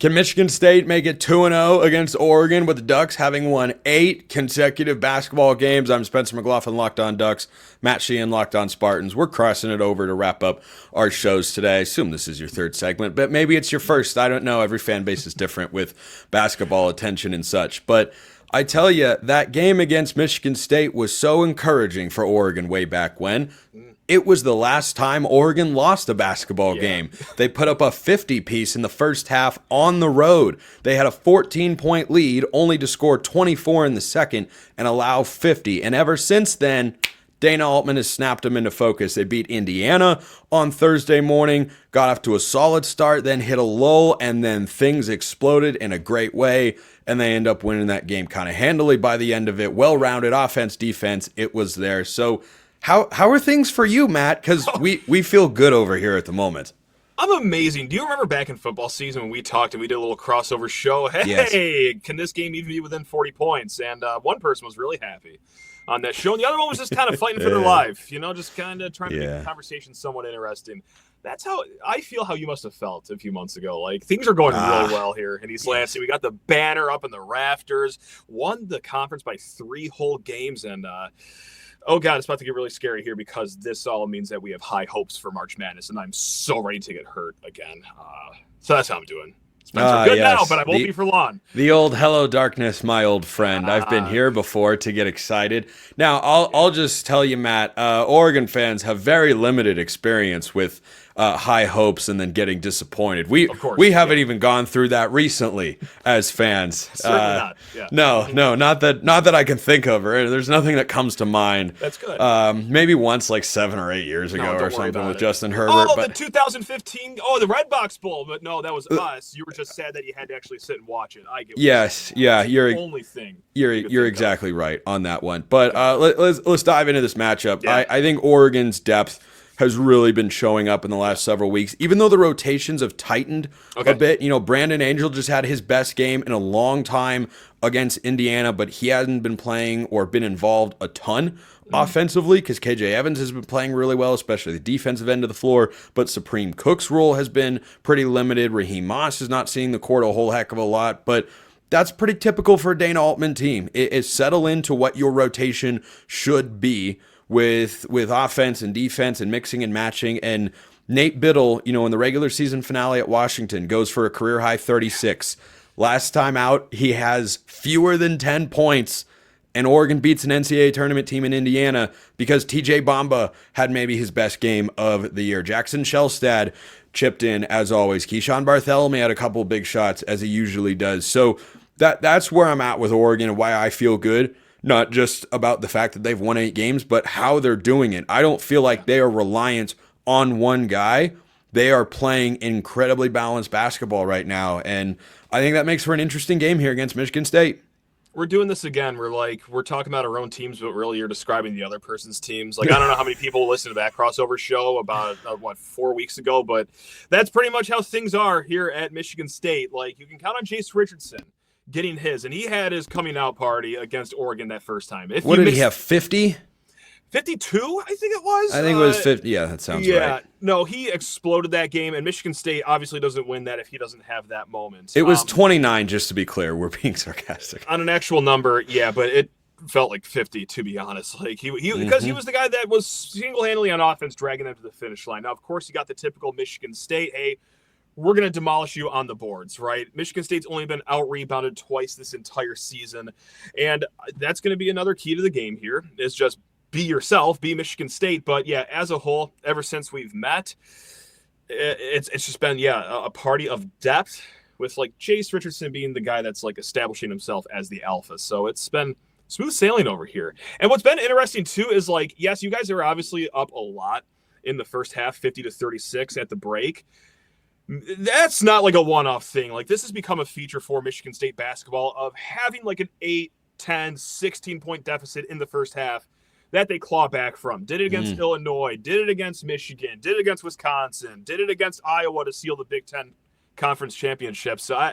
Can Michigan State make it 2-0 against Oregon with the Ducks having won 8 consecutive basketball games? I'm Spencer McLaughlin, Locked On Ducks. Matt Sheehan, Locked On Spartans. We're crossing it over to wrap up our shows today. I assume this is your third segment, but maybe it's your first. I don't know. Every fan base is different with basketball attention and such. But I tell you, that game against Michigan State was so encouraging for Oregon way back when. It was the last time Oregon lost a basketball game. They put up a 50-piece in the first half on the road. They had a 14-point lead, only to score 24 in the second and allow 50. And ever since then, Dana Altman has snapped them into focus. They beat Indiana on Thursday morning, got off to a solid start, then hit a lull, and then things exploded in a great way, and they end up winning that game kind of handily by the end of it. Well-rounded offense, defense, it was there. So How are things for you, Matt? Because we feel good over here at the moment. I'm amazing. Do you remember back in football season when we talked and we did a little crossover show? Hey, yes. Can this game even be within 40 points? And one person was really happy on that show, and the other one was just kind of fighting for their life, just kind of trying to make the conversation somewhat interesting. That's how I feel how you must have felt a few months ago. Like, things are going really well here in East Lansing. We got the banner up in the rafters, won the conference by 3 whole games, and oh, God, it's about to get really scary here because this all means that we have high hopes for March Madness, and I'm so ready to get hurt again. So that's how I'm doing. Spencer, good now, but I won't be for long. The old hello, darkness, my old friend. I've been here before to get excited. Now, I'll just tell you, Matt, Oregon fans have very limited experience with high hopes and then getting disappointed. We haven't even gone through that recently as fans. Certainly not. Yeah. No, not that I can think of. Or there's nothing that comes to mind. That's good. Maybe once, like 7 or 8 years ago or something with Justin Herbert. Oh, the 2015. Oh, the Red Box Bowl. But no, that was us. You were just sad that you had to actually sit and watch it. I get. Yes, yeah, you're the only thing. You're exactly right on that one. But let's dive into this matchup. Yeah. I think Oregon's depth has really been showing up in the last several weeks, even though the rotations have tightened a bit. Brandon Angel just had his best game in a long time against Indiana, but he hasn't been playing or been involved a ton offensively because KJ Evans has been playing really well, especially the defensive end of the floor, but Supreme Cook's role has been pretty limited. Raheem Moss is not seeing the court a whole heck of a lot, but that's pretty typical for a Dana Altman team. It is settle into what your rotation should be with offense and defense and mixing and matching. And Nate Biddle, in the regular season finale at Washington, goes for a career-high 36. Last time out, he has fewer than 10 points, and Oregon beats an NCAA tournament team in Indiana because TJ Bamba had maybe his best game of the year. Jackson Shelstad chipped in, as always. Keyshawn Bartholomew had a couple big shots, as he usually does. So that's where I'm at with Oregon and why I feel good. Not just about the fact that they've won 8 games, but how they're doing it. I don't feel like they are reliant on one guy. They are playing incredibly balanced basketball right now, and I think that makes for an interesting game here against Michigan State. We're doing this again. We're talking about our own teams, but really you're describing the other person's teams. I don't know how many people listened to that crossover show about, 4 weeks ago, but that's pretty much how things are here at Michigan State. You can count on Jace Richardson getting his, and he had his coming out party against Oregon that first time. What did he have, 50? 52, I think it was. I think it was 50. Yeah, that sounds right. Yeah, no, he exploded that game, and Michigan State obviously doesn't win that if he doesn't have that moment. It was 29, just to be clear. We're being sarcastic. On an actual number, yeah, but it felt like 50, to be honest. Because he was the guy that was single-handedly on offense dragging them to the finish line. Now, of course, you got the typical Michigan State, hey, we're going to demolish you on the boards, right? Michigan State's only been out-rebounded twice this entire season, and that's going to be another key to the game here, is just be yourself, be Michigan State. But, yeah, as a whole, ever since we've met, it's just been, a party of depth with, Chase Richardson being the guy that's, establishing himself as the alpha. So it's been smooth sailing over here. And what's been interesting, too, is, yes, you guys are obviously up a lot in the first half, 50-36 at the break. That's not a one-off thing. This has become a feature for Michigan State basketball of having an 8, 10, 16-point deficit in the first half that they claw back from. Did it against Illinois, did it against Michigan, did it against Wisconsin, did it against Iowa to seal the Big Ten Conference Championship. So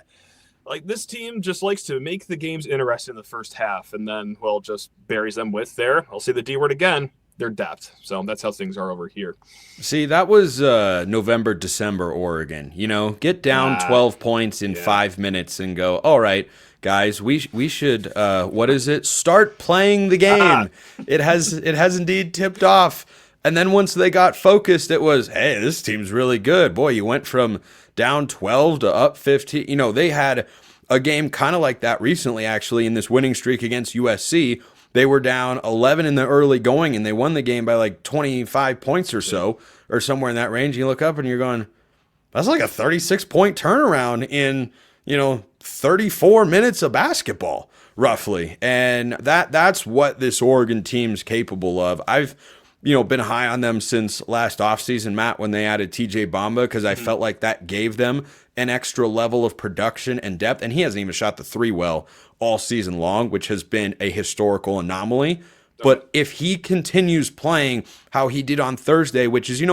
this team just likes to make the games interesting in the first half and then, just buries them with I'll say the D word again, their depth. So that's how things are over here. See, that was November, December, Oregon. Get down 12 points in 5 minutes and go, all right, guys, we should, what is it? Start playing the game. It has indeed tipped off. And then once they got focused, it was, hey, this team's really good. Boy, you went from down 12 to up 15. They had a game kind of like that recently, actually, in this winning streak against USC. They were down 11 in the early going, and they won the game by like 25 points or so, or somewhere in that range. You look up and you're going, that's like a 36-point turnaround in, 34 minutes of basketball, roughly. And that's what this Oregon team's capable of. I've been high on them since last offseason, Matt, when they added TJ Bamba, because I felt like that gave them an extra level of production and depth. And he hasn't even shot the three well all season long, which has been a historical anomaly. But if he continues playing how he did on Thursday, which is, I'm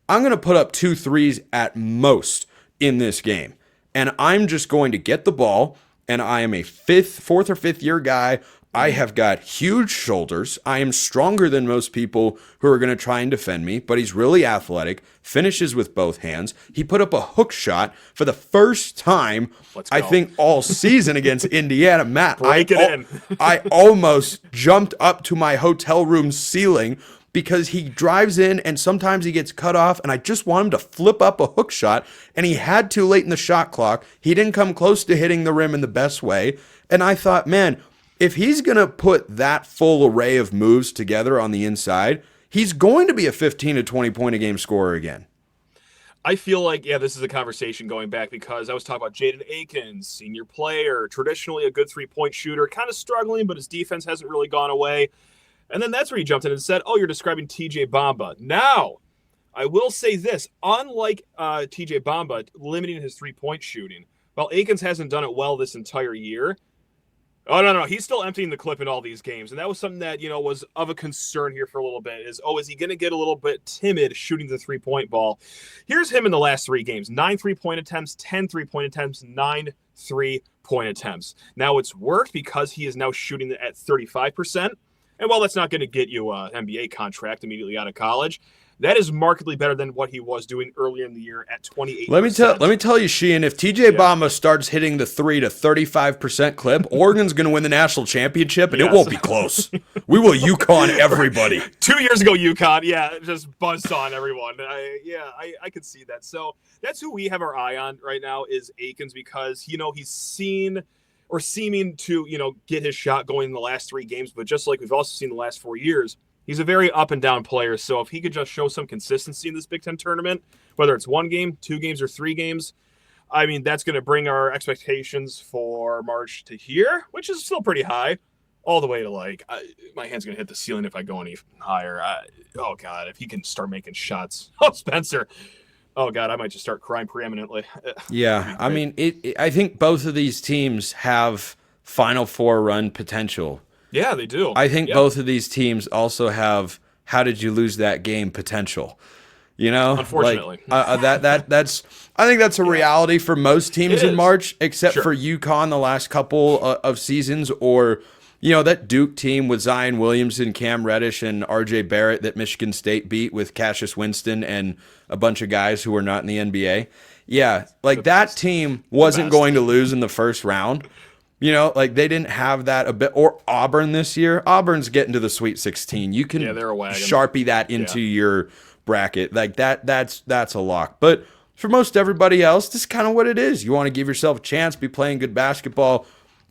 going to put up 2 threes at most in this game. And I'm just going to get the ball, and I am a fourth or fifth year guy. I have got huge shoulders. I am stronger than most people who are going to try and defend me, but he's really athletic, finishes with both hands. He put up a hook shot for the first time, I think, all season against Indiana. Matt, I almost jumped up to my hotel room ceiling because he drives in and sometimes he gets cut off, and I just want him to flip up a hook shot, and he had to late in the shot clock. He didn't come close to hitting the rim in the best way, and I thought, man, if he's going to put that full array of moves together on the inside, he's going to be a 15 to 20 point a game scorer again. I feel like, this is a conversation going back because I was talking about Jaden Akins, senior player, traditionally a good 3-point shooter, kind of struggling, but his defense hasn't really gone away. And then that's where he jumped in and said, oh, you're describing TJ Bamba. Now, I will say this, unlike TJ Bamba limiting his 3-point shooting, while Akins hasn't done it well this entire year, no. He's still emptying the clip in all these games. And that was something that, was of a concern here for a little bit is he going to get a little bit timid shooting the 3-point ball? Here's him in the last 3 games. 9 3-point attempts, 10 3-point attempts, 9 3-point attempts. Now it's worked because he is now shooting at 35%. And while that's not going to get you an NBA contract immediately out of college, that is markedly better than what he was doing earlier in the year at 28%. Let me tell you, Sheehan, if TJ Bamba starts hitting the 3 to 35% clip, Oregon's going to win the national championship, and it won't be close. We will UConn everybody. 2 years ago, UConn, just buzzed on everyone. I could see that. So that's who we have our eye on right now is Akins because, he's seen or seeming to, get his shot going in the last 3 games. But just like we've also seen the last 4 years, he's a very up and down player. So if he could just show some consistency in this Big Ten tournament, whether it's 1 game, 2 games, or 3 games, I mean, that's going to bring our expectations for March to here, which is still pretty high, all the way to my hand's going to hit the ceiling if I go any higher. Oh, God, if he can start making shots. Oh, Spencer. Oh, God, I might just start crying preeminently. Yeah, I mean, I think both of these teams have Final Four run potential. Yeah, they do. I think both of these teams also have how did you lose that game potential. Unfortunately. That's I think that's a reality for most teams in March, except for UConn the last couple of seasons, or that Duke team with Zion Williamson, Cam Reddish, and RJ Barrett that Michigan State beat with Cassius Winston and a bunch of guys who were not in the NBA. Yeah, that team wasn't going to lose in the first round. They didn't have that a bit. Or Auburn this year. Auburn's getting to the Sweet 16. You can they're a wagon. Sharpie that into your bracket. That's a lock. But for most everybody else, this is kind of what it is. You want to give yourself a chance, be playing good basketball.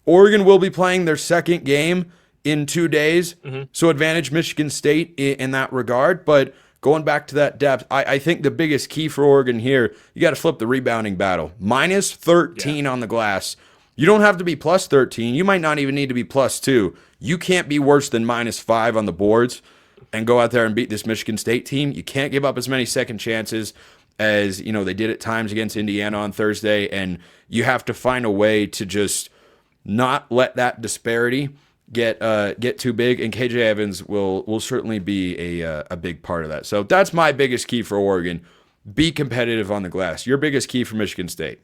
Oregon will be playing their second game in 2 days, so advantage Michigan State in that regard. But going back to that depth, I think the biggest key for Oregon here, you got to flip the rebounding battle. Minus 13 on the glass. You don't have to be plus 13. You might not even need to be plus 2. You can't be worse than minus 5 on the boards and go out there and beat this Michigan State team. You can't give up as many second chances as they did at times against Indiana on Thursday, and you have to find a way to just not let that disparity get too big, and KJ Evans will certainly be a big part of that. So that's my biggest key for Oregon. Be competitive on the glass. Your biggest key for Michigan State.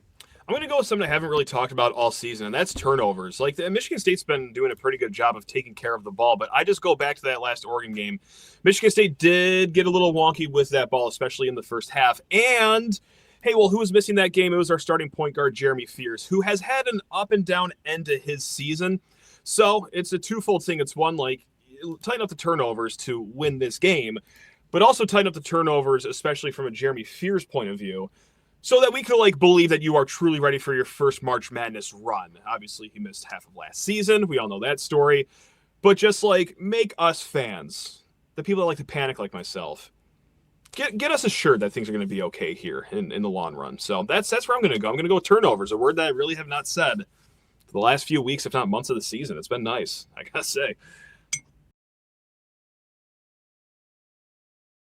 I'm going to go with something I haven't really talked about all season, and that's turnovers. Like, Michigan State's been doing a pretty good job of taking care of the ball, but I just go back to that last Oregon game. Michigan State did get a little wonky with that ball, especially in the first half. And, hey, well, who was missing that game? It was our starting point guard, Jeremy Fears, who has had an up and down end to his season. So it's a twofold thing. It's one, like, tighten up the turnovers to win this game, but also tighten up the turnovers, especially from a Jeremy Fears point of view, so that we could, like, believe that you are truly ready for your first March Madness run. Obviously, he missed half of last season. We all know that story. But just, like, make us fans, the people that like to panic like myself, get us assured that things are going to be okay here in the long run. So that's where I'm going to go. I'm going to go with turnovers, a word that I really have not said for the last few weeks, if not months of the season. It's been nice, I got to say.